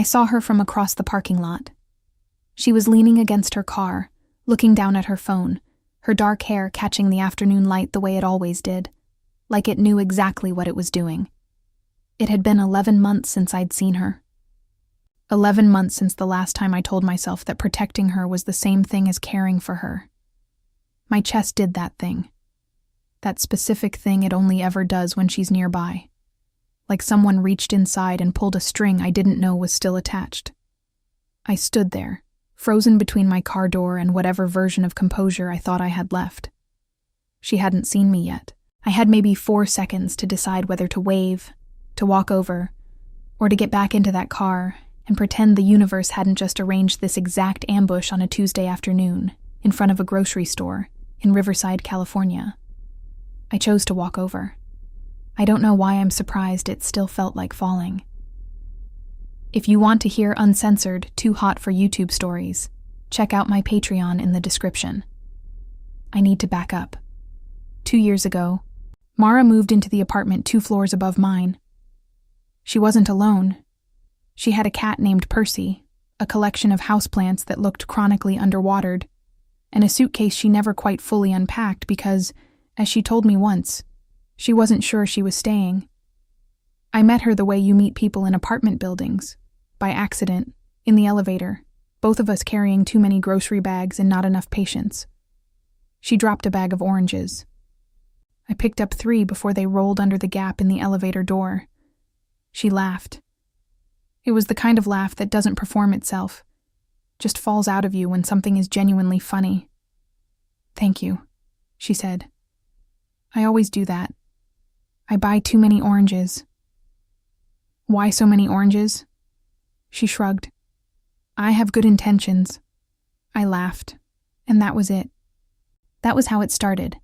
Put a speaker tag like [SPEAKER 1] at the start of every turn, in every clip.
[SPEAKER 1] I saw her from across the parking lot. She was leaning against her car, looking down at her phone, her dark hair catching the afternoon light the way it always did, like it knew exactly what it was doing. It had been 11 months since I'd seen her. 11 months since the last time I told myself that protecting her was the same thing as caring for her. My chest did that thing. That specific thing it only ever does when she's nearby. Like someone reached inside and pulled a string I didn't know was still attached. I stood there, frozen between my car door and whatever version of composure I thought I had left. She hadn't seen me yet. I had maybe 4 seconds to decide whether to wave, to walk over, or to get back into that car and pretend the universe hadn't just arranged this exact ambush on a Tuesday afternoon in front of a grocery store in Riverside, California. I chose to walk over. I don't know why I'm surprised it still felt like falling. If you want to hear uncensored, too hot for YouTube stories, check out my Patreon in the description. I need to back up. 2 years ago, Mara moved into the apartment 2 floors above mine. She wasn't alone. She had a cat named Percy, a collection of houseplants that looked chronically underwatered, and a suitcase she never quite fully unpacked because, as she told me once, she wasn't sure she was staying. I met her the way you meet people in apartment buildings, by accident, in the elevator, both of us carrying too many grocery bags and not enough patience. She dropped a bag of oranges. I picked up 3 before they rolled under the gap in the elevator door. She laughed. It was the kind of laugh that doesn't perform itself, just falls out of you when something is genuinely funny. "Thank you," she said. "I always do that. I buy too many oranges." "Why so many oranges?" She shrugged. "I have good intentions." I laughed, and that was it. That was how it started.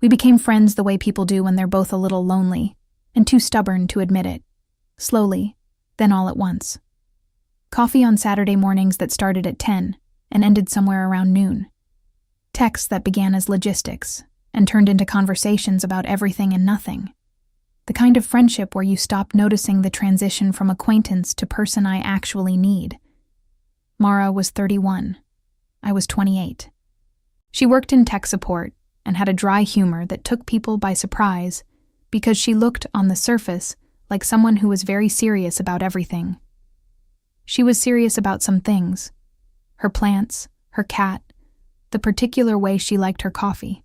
[SPEAKER 1] We became friends the way people do when they're both a little lonely, and too stubborn to admit it. Slowly, then all at once. Coffee on Saturday mornings that started at 10 and ended somewhere around noon. Texts that began as logistics and turned into conversations about everything and nothing. The kind of friendship where you stop noticing the transition from acquaintance to person I actually need. Mara was 31. I was 28. She worked in tech support and had a dry humor that took people by surprise because she looked, on the surface, like someone who was very serious about everything. She was serious about some things. Her plants, her cat, the particular way she liked her coffee.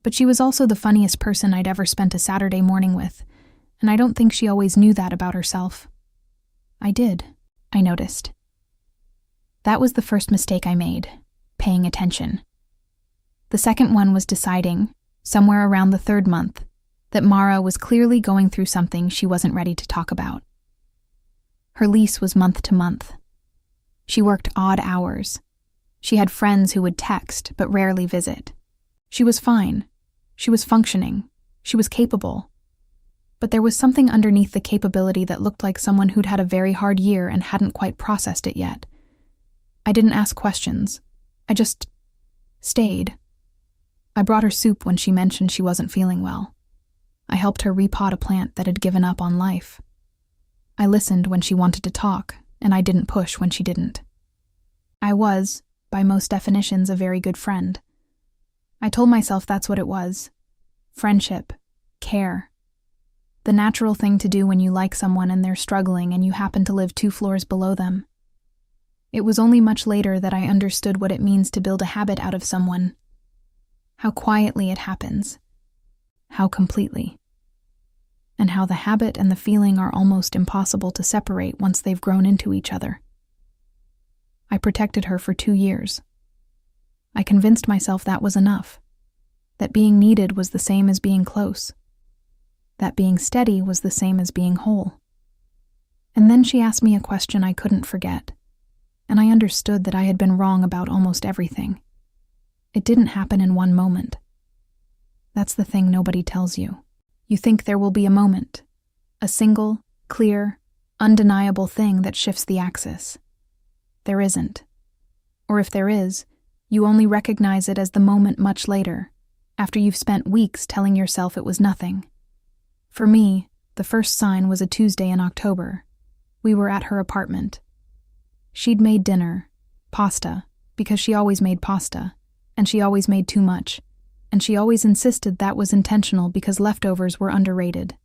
[SPEAKER 1] But she was also the funniest person I'd ever spent a Saturday morning with, and I don't think she always knew that about herself. I did, I noticed. That was the first mistake I made, paying attention. The second one was deciding, somewhere around the 3rd month, that Mara was clearly going through something she wasn't ready to talk about. Her lease was month to month. She worked odd hours. She had friends who would text but rarely visit. She was fine. She was functioning. She was capable. But there was something underneath the capability that looked like someone who'd had a very hard year and hadn't quite processed it yet. I didn't ask questions. I just stayed. I brought her soup when she mentioned she wasn't feeling well. I helped her repot a plant that had given up on life. I listened when she wanted to talk, and I didn't push when she didn't. I was, by most definitions, a very good friend. I told myself that's what it was. Friendship. Care. The natural thing to do when you like someone and they're struggling and you happen to live 2 floors below them. It was only much later that I understood what it means to build a habit out of someone. How quietly it happens. How completely. And how the habit and the feeling are almost impossible to separate once they've grown into each other. I protected her for 2 years. I convinced myself that was enough, that being needed was the same as being close, that being steady was the same as being whole. And then she asked me a question I couldn't forget, and I understood that I had been wrong about almost everything. It didn't happen in one moment. That's the thing nobody tells you. You think there will be a moment, a single, clear, undeniable thing that shifts the axis. There isn't. Or if there is, you only recognize it as the moment much later, after you've spent weeks telling yourself it was nothing. For me, the first sign was a Tuesday in October. We were at her apartment. She'd made dinner, pasta, because she always made pasta, and she always made too much, and she always insisted that was intentional because leftovers were underrated.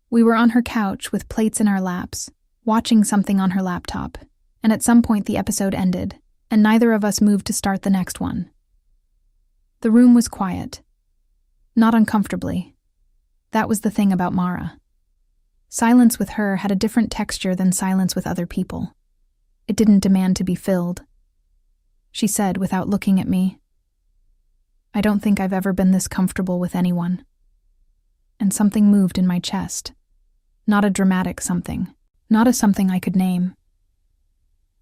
[SPEAKER 1] We were on her couch with plates in our laps, watching something on her laptop, and at some point the episode ended, and neither of us moved to start the next one. The room was quiet. Not uncomfortably. That was the thing about Mara. Silence with her had a different texture than silence with other people. It didn't demand to be filled. She said without looking at me, "I don't think I've ever been this comfortable with anyone." And something moved in my chest. Not a dramatic something. Not a something I could name.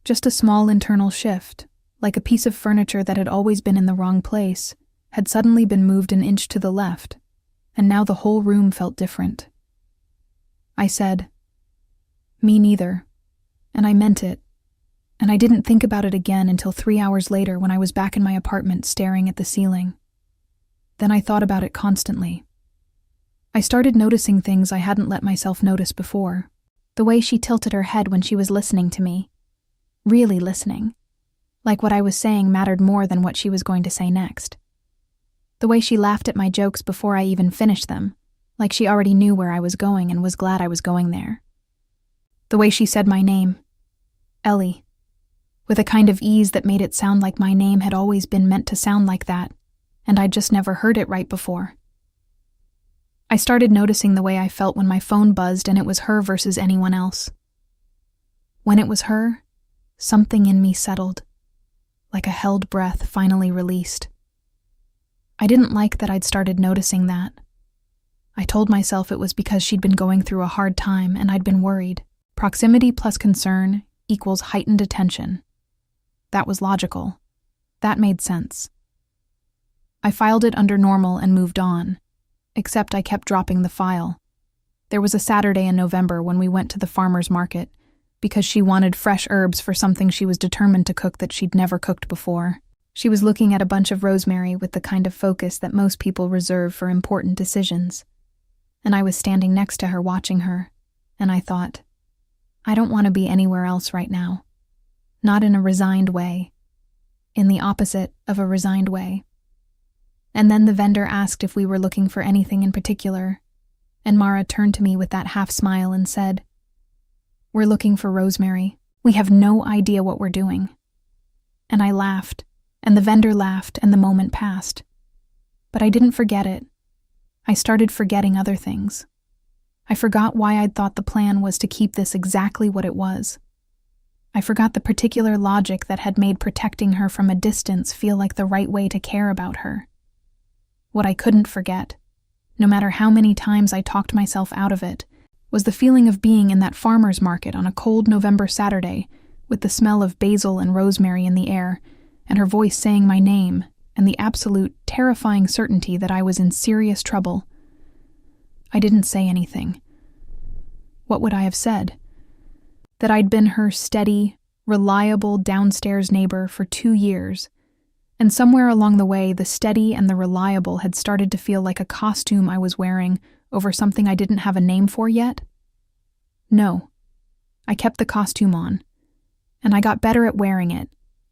[SPEAKER 1] Just a small internal shift, like a piece of furniture that had always been in the wrong place, had suddenly been moved an inch to the left, and now the whole room felt different. I said, "Me neither," and I meant it, and I didn't think about it again until 3 hours later when I was back in my apartment staring at the ceiling. Then I thought about it constantly. I started noticing things I hadn't let myself notice before. The way she tilted her head when she was listening to me. Really listening. Like what I was saying mattered more than what she was going to say next. The way she laughed at my jokes before I even finished them, like she already knew where I was going and was glad I was going there. The way she said my name, Ellie, with a kind of ease that made it sound like my name had always been meant to sound like that, and I'd just never heard it right before. I started noticing the way I felt when my phone buzzed and it was her versus anyone else. When it was her, something in me settled, like a held breath finally released. I didn't like that I'd started noticing that. I told myself it was because she'd been going through a hard time and I'd been worried. Proximity plus concern equals heightened attention. That was logical. That made sense. I filed it under normal and moved on, except I kept dropping the file. There was a Saturday in November when we went to the farmer's market because she wanted fresh herbs for something she was determined to cook that she'd never cooked before. She was looking at a bunch of rosemary with the kind of focus that most people reserve for important decisions. And I was standing next to her watching her, and I thought, I don't want to be anywhere else right now. Not in a resigned way. In the opposite of a resigned way. And then the vendor asked if we were looking for anything in particular, and Mara turned to me with that half smile and said, "We're looking for rosemary. We have no idea what we're doing." And I laughed, and the vendor laughed, and the moment passed. But I didn't forget it. I started forgetting other things. I forgot why I'd thought the plan was to keep this exactly what it was. I forgot the particular logic that had made protecting her from a distance feel like the right way to care about her. What I couldn't forget, no matter how many times I talked myself out of it, was the feeling of being in that farmer's market on a cold November Saturday with the smell of basil and rosemary in the air, and her voice saying my name, and the absolute, terrifying certainty that I was in serious trouble. I didn't say anything. What would I have said? That I'd been her steady, reliable downstairs neighbor for 2 years, and somewhere along the way the steady and the reliable had started to feel like a costume I was wearing over something I didn't have a name for yet? No. I kept the costume on, and I got better at wearing it,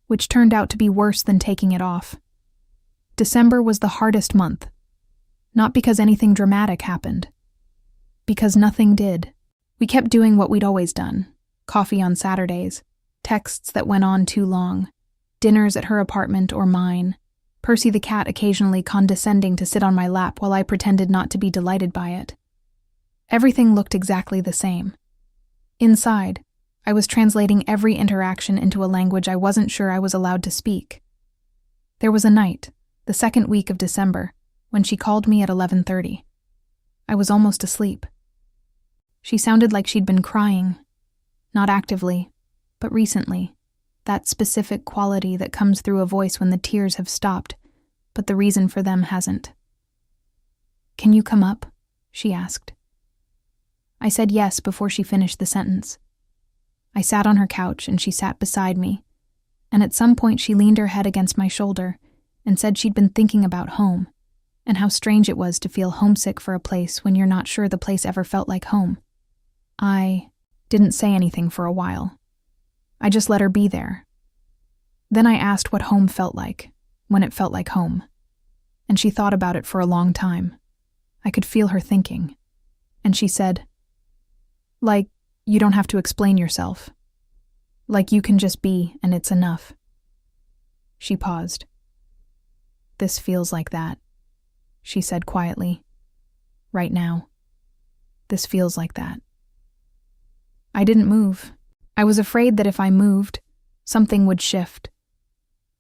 [SPEAKER 1] which turned out to be worse than taking it off. December was the hardest month. Not because anything dramatic happened. Because nothing did. We kept doing what we'd always done. Coffee on Saturdays, texts that went on too long, dinners at her apartment or mine, Percy the cat occasionally condescending to sit on my lap while I pretended not to be delighted by it. Everything looked exactly the same. Inside, I was translating every interaction into a language I wasn't sure I was allowed to speak. There was a night, the second week of December, when she called me at 11:30. I was almost asleep. She sounded like she'd been crying. Not actively, but recently. That specific quality that comes through a voice when the tears have stopped, but the reason for them hasn't. "Can you come up?" she asked. I said yes before she finished the sentence. I sat on her couch and she sat beside me, and at some point she leaned her head against my shoulder and said she'd been thinking about home, and how strange it was to feel homesick for a place when you're not sure the place ever felt like home. I didn't say anything for a while. I just let her be there. Then I asked what home felt like, when it felt like home. And she thought about it for a long time. I could feel her thinking. And she said, like, you don't have to explain yourself. Like you can just be and it's enough. She paused. This feels like that, she said quietly. Right now. This feels like that. I didn't move. I was afraid that if I moved, something would shift.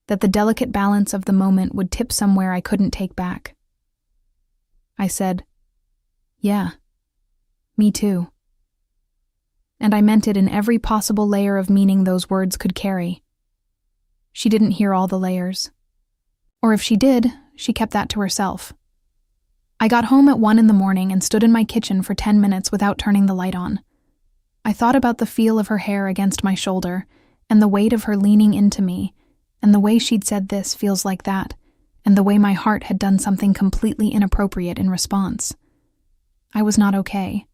[SPEAKER 1] That the delicate balance of the moment would tip somewhere I couldn't take back. I said, yeah, me too. And I meant it in every possible layer of meaning those words could carry. She didn't hear all the layers. Or if she did, she kept that to herself. I got home at 1 a.m. and stood in my kitchen for 10 minutes without turning the light on. I thought about the feel of her hair against my shoulder, and the weight of her leaning into me, and the way she'd said this feels like that, and the way my heart had done something completely inappropriate in response. I was not okay.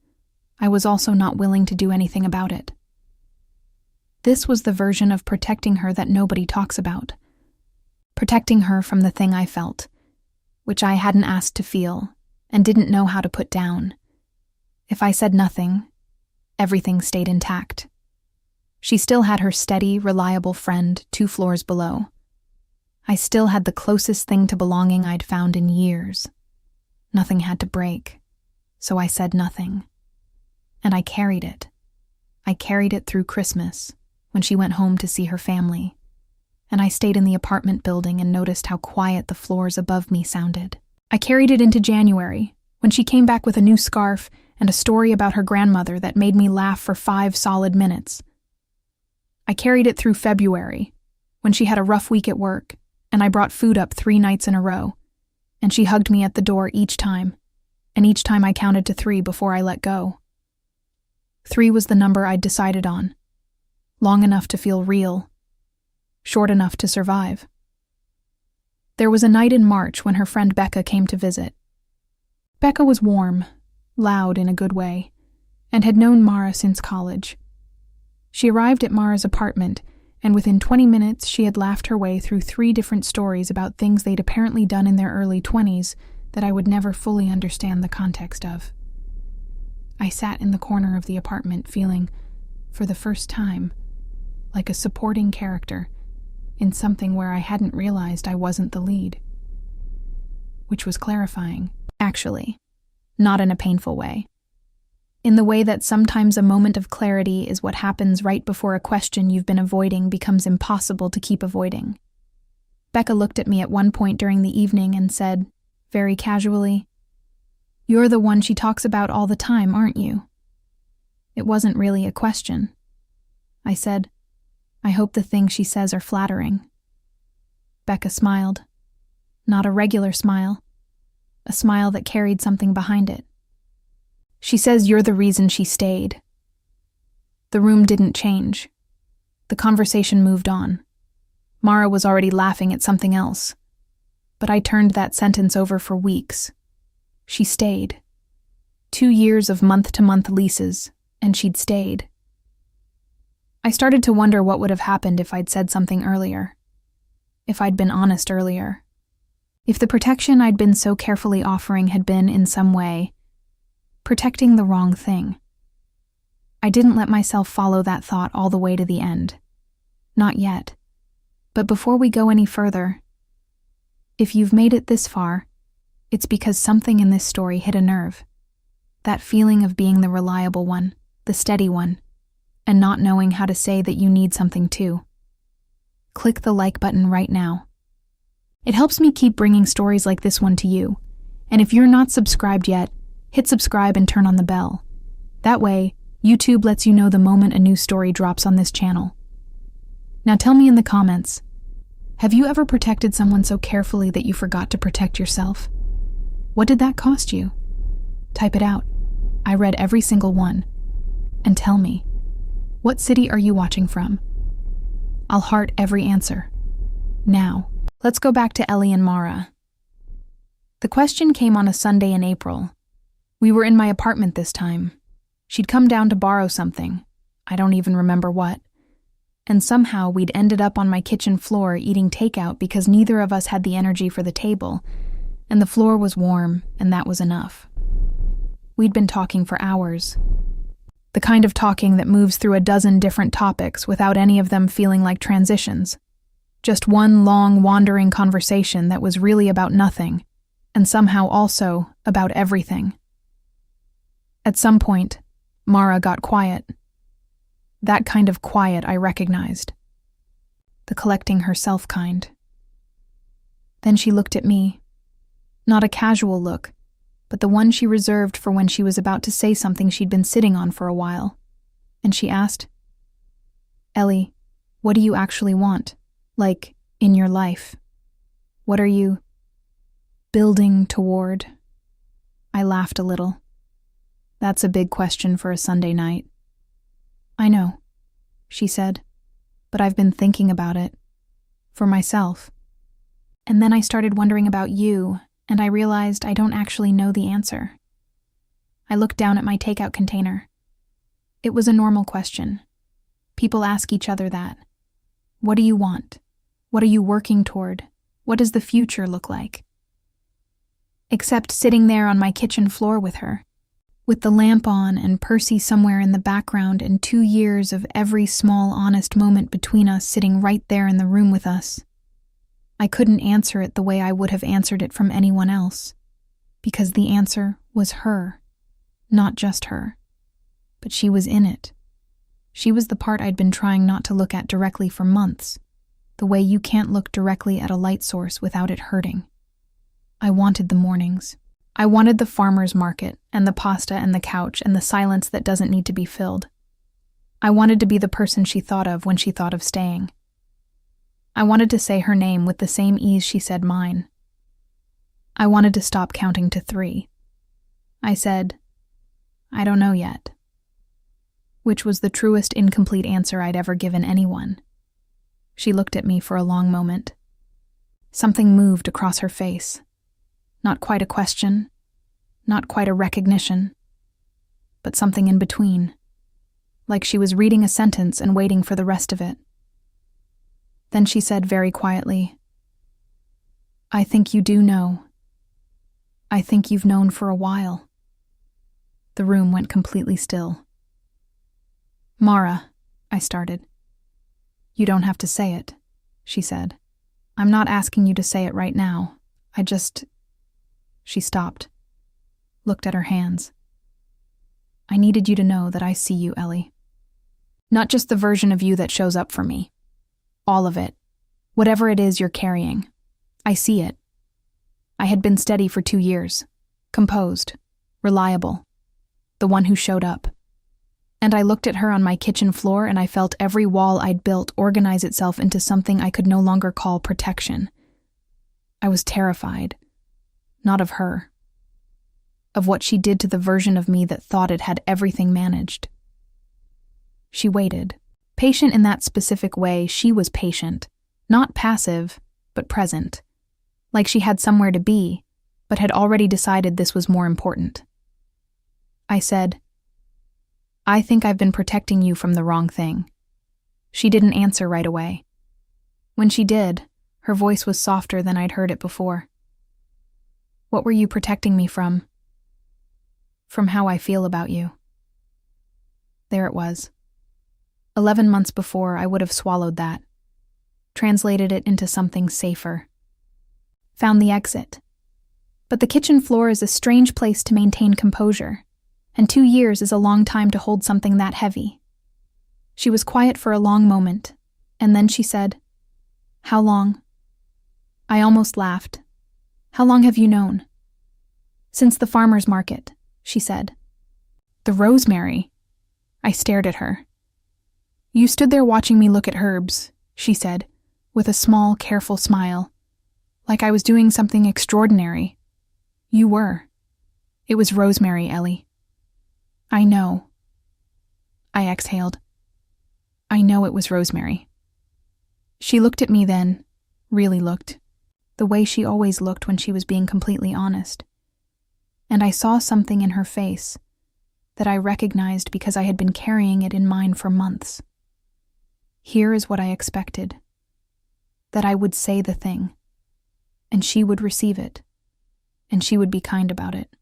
[SPEAKER 1] I was also not willing to do anything about it. This was the version of protecting her that nobody talks about. Protecting her from the thing I felt, which I hadn't asked to feel and didn't know how to put down. If I said nothing, everything stayed intact. She still had her steady, reliable friend 2 floors below. I still had the closest thing to belonging I'd found in years. Nothing had to break, so I said nothing. And I carried it. I carried it through Christmas, when she went home to see her family. And I stayed in the apartment building and noticed how quiet the floors above me sounded. I carried it into January, when she came back with a new scarf and a story about her grandmother that made me laugh for 5 solid minutes. I carried it through February, when she had a rough week at work, and I brought food up 3 nights in a row, and she hugged me at the door each time, and each time I counted to 3 before I let go. 3 was the number I'd decided on. Long enough to feel real. Short enough to survive. There was a night in March when her friend Becca came to visit. Becca was warm, loud in a good way, and had known Mara since college. She arrived at Mara's apartment, and within 20 minutes she had laughed her way through 3 different stories about things they'd apparently done in their early 20s that I would never fully understand the context of. I sat in the corner of the apartment feeling, for the first time, like a supporting character in something where I hadn't realized I wasn't the lead. Which was clarifying, actually, not in a painful way. In the way that sometimes a moment of clarity is what happens right before a question you've been avoiding becomes impossible to keep avoiding. Becca looked at me at one point during the evening and said, very casually, "You're the one she talks about all the time, aren't you?" It wasn't really a question. I said, "I hope the things she says are flattering." Becca smiled. Not a regular smile. A smile that carried something behind it. She says you're the reason she stayed. The room didn't change. The conversation moved on. Mara was already laughing at something else. But I turned that sentence over for weeks. She stayed. 2 years of month-to-month leases, and she'd stayed. I started to wonder what would have happened if I'd said something earlier. If I'd been honest earlier. If the protection I'd been so carefully offering had been, in some way, protecting the wrong thing. I didn't let myself follow that thought all the way to the end. Not yet. But before we go any further, if you've made it this far, it's because something in this story hit a nerve. That feeling of being the reliable one, the steady one, and not knowing how to say that you need something too. Click the like button right now. It helps me keep bringing stories like this one to you, and if you're not subscribed yet, hit subscribe and turn on the bell. That way, YouTube lets you know the moment a new story drops on this channel. Now tell me in the comments, have you ever protected someone so carefully that you forgot to protect yourself? What did that cost you? Type it out. I read every single one. And tell me, what city are you watching from? I'll heart every answer. Now, let's go back to Ellie and Mara. The question came on a Sunday in April. We were in my apartment this time. She'd come down to borrow something, I don't even remember what. And somehow we'd ended up on my kitchen floor eating takeout because neither of us had the energy for the table, and the floor was warm, and that was enough. We'd been talking for hours. The kind of talking that moves through a dozen different topics without any of them feeling like transitions. Just one long, wandering conversation that was really about nothing, and somehow also about everything. At some point, Mara got quiet. That kind of quiet I recognized. The collecting herself kind. Then she looked at me. Not a casual look, but the one she reserved for when she was about to say something she'd been sitting on for a while. And she asked, "Ellie, what do you actually want? Like, in your life? What are you building toward?" I laughed a little. That's a big question for a Sunday night. "I know," she said, "but I've been thinking about it. For myself. And then I started wondering about you, and I realized I don't actually know the answer." I looked down at my takeout container. It was a normal question. People ask each other that. What do you want? What are you working toward? What does the future look like? Except sitting there on my kitchen floor with her, with the lamp on and Percy somewhere in the background and 2 years of every small, honest moment between us sitting right there in the room with us. I couldn't answer it the way I would have answered it from anyone else, because the answer was her, not just her. But she was in it. She was the part I'd been trying not to look at directly for months, the way you can't look directly at a light source without it hurting. I wanted the mornings. I wanted the farmer's market and the pasta and the couch and the silence that doesn't need to be filled. I wanted to be the person she thought of when she thought of staying. I wanted to say her name with the same ease she said mine. I wanted to stop counting to 3. I said, "I don't know yet," which was the truest incomplete answer I'd ever given anyone. She looked at me for a long moment. Something moved across her face. Not quite a question, not quite a recognition, but something in between, like she was reading a sentence and waiting for the rest of it. Then she said very quietly, "I think you do know. I think you've known for a while." The room went completely still. "Mara," I started. "You don't have to say it," she said. "I'm not asking you to say it right now. I just..." She stopped, looked at her hands. "I needed you to know that I see you, Ellie. Not just the version of you that shows up for me. All of it. Whatever it is you're carrying. I see it. I had been steady for 2 years. Composed. Reliable. The one who showed up. And I looked at her on my kitchen floor and I felt every wall I'd built organize itself into something I could no longer call protection. I was terrified. Not of her. Of what she did to the version of me that thought it had everything managed. She waited. Patient in that specific way, she was patient. Not passive, but present. Like she had somewhere to be, but had already decided this was more important. I said, "I think I've been protecting you from the wrong thing." She didn't answer right away. When she did, her voice was softer than I'd heard it before. "What were you protecting me from?" "From how I feel about you." There it was. 11 months before, I would have swallowed that. Translated it into something safer. Found the exit. But the kitchen floor is a strange place to maintain composure, and 2 years is a long time to hold something that heavy. She was quiet for a long moment, and then she said, "How long?" I almost laughed. "How long have you known?" "Since the farmer's market," she said. "The rosemary." I stared at her. "You stood there watching me look at herbs," she said, with a small, careful smile. "Like I was doing something extraordinary. You were. It was rosemary, Ellie." "I know." I exhaled. "I know it was rosemary." She looked at me then, really looked, the way she always looked when she was being completely honest. And I saw something in her face, that I recognized because I had been carrying it in mine for months. Here is what I expected: that I would say the thing, and she would receive it, and she would be kind about it,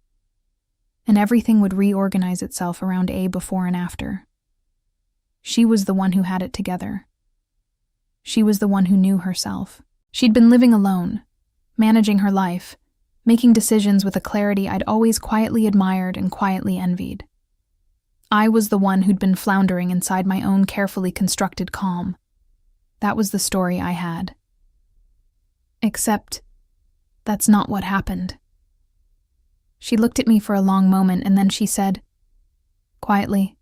[SPEAKER 1] and everything would reorganize itself around A before and after. She was the one who had it together. She was the one who knew herself. She'd been living alone, managing her life, making decisions with a clarity I'd always quietly admired and quietly envied. I was the one who'd been floundering inside my own carefully constructed calm. That was the story I had. Except, that's not what happened. She looked at me for a long moment and then she said, quietly,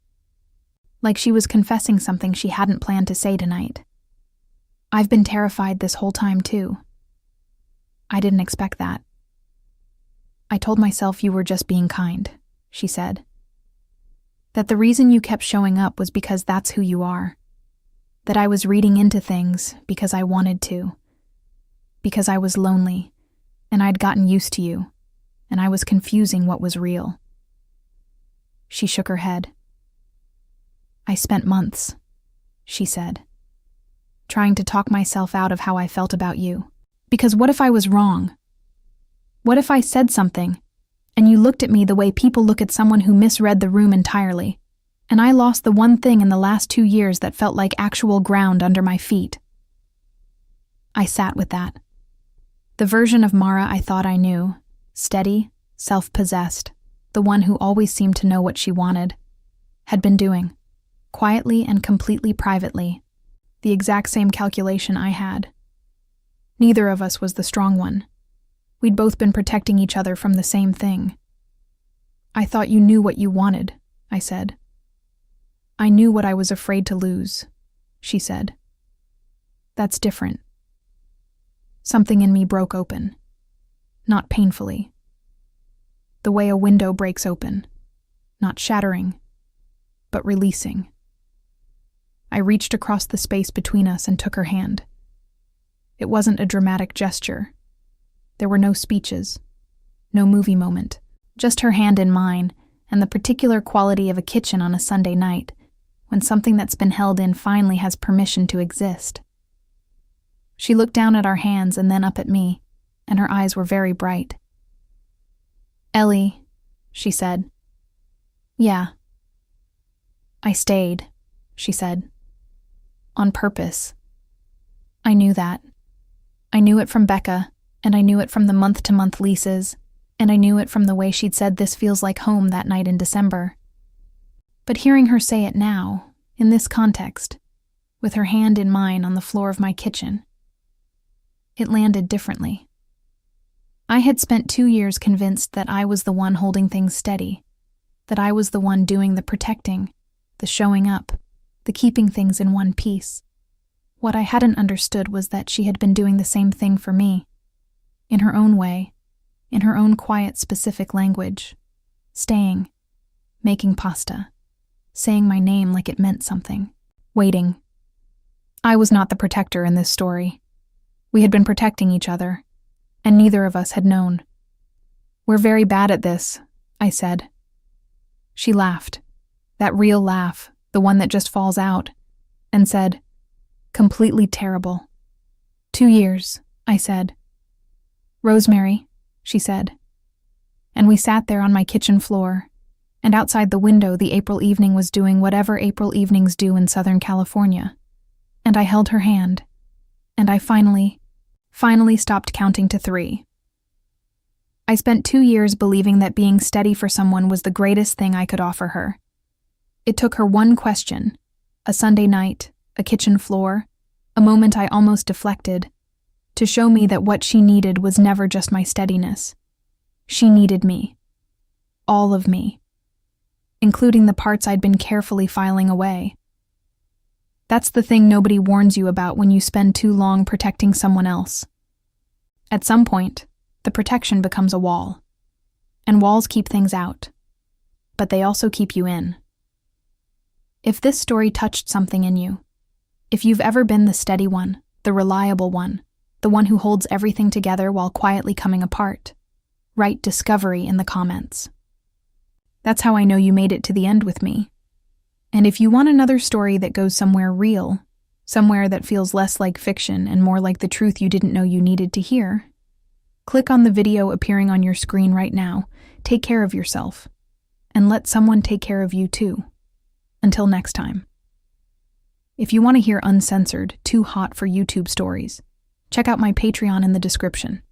[SPEAKER 1] like she was confessing something she hadn't planned to say tonight, "I've been terrified this whole time too. I didn't expect that. I told myself you were just being kind," she said. "That the reason you kept showing up was because that's who you are. That I was reading into things because I wanted to. Because I was lonely, and I'd gotten used to you, and I was confusing what was real." She shook her head. "I spent months," she said, "trying to talk myself out of how I felt about you. Because what if I was wrong? What if I said something, and you looked at me the way people look at someone who misread the room entirely, and I lost the one thing in the last 2 years that felt like actual ground under my feet?" I sat with that. The version of Mara I thought I knew, steady, self-possessed, the one who always seemed to know what she wanted, had been doing, quietly and completely privately, the exact same calculation I had. Neither of us was the strong one. We'd both been protecting each other from the same thing. "I thought you knew what you wanted," I said. "I knew what I was afraid to lose," she said. "That's different." Something in me broke open. Not painfully. The way a window breaks open. Not shattering, but releasing. I reached across the space between us and took her hand. It wasn't a dramatic gesture. There were no speeches, no movie moment, just her hand in mine and the particular quality of a kitchen on a Sunday night, when something that's been held in finally has permission to exist. She looked down at our hands and then up at me, and her eyes were very bright. "Ellie," she said. "Yeah." "I stayed," she said. "On purpose." I knew that. I knew it from Becca, and I knew it from the month-to-month leases, and I knew it from the way she'd said this feels like home that night in December. But hearing her say it now, in this context, with her hand in mine on the floor of my kitchen, it landed differently. I had spent 2 years convinced that I was the one holding things steady, that I was the one doing the protecting, the showing up, the keeping things in one piece. What I hadn't understood was that she had been doing the same thing for me, in her own way, in her own quiet, specific language, staying, making pasta, saying my name like it meant something, waiting. I was not the protector in this story. We had been protecting each other, and neither of us had known. "We're very bad at this," I said. She laughed, that real laugh, the one that just falls out, and said, "Completely terrible." 2 years, I said. "Rosemary," she said. And we sat there on my kitchen floor, and outside the window the April evening was doing whatever April evenings do in Southern California. And I held her hand, and I finally stopped counting to 3. I spent 2 years believing that being steady for someone was the greatest thing I could offer her. It took her one question, a Sunday night, a kitchen floor, a moment I almost deflected, to show me that what she needed was never just my steadiness. She needed me. All of me. Including the parts I'd been carefully filing away. That's the thing nobody warns you about when you spend too long protecting someone else. At some point, the protection becomes a wall. And walls keep things out. But they also keep you in. If this story touched something in you, if you've ever been the steady one, the reliable one, the one who holds everything together while quietly coming apart, write discovery in the comments. That's how I know you made it to the end with me. And if you want another story that goes somewhere real, somewhere that feels less like fiction and more like the truth you didn't know you needed to hear, click on the video appearing on your screen right now. Take care of yourself. And let someone take care of you too. Until next time. If you want to hear uncensored, too hot for YouTube stories, check out my Patreon in the description.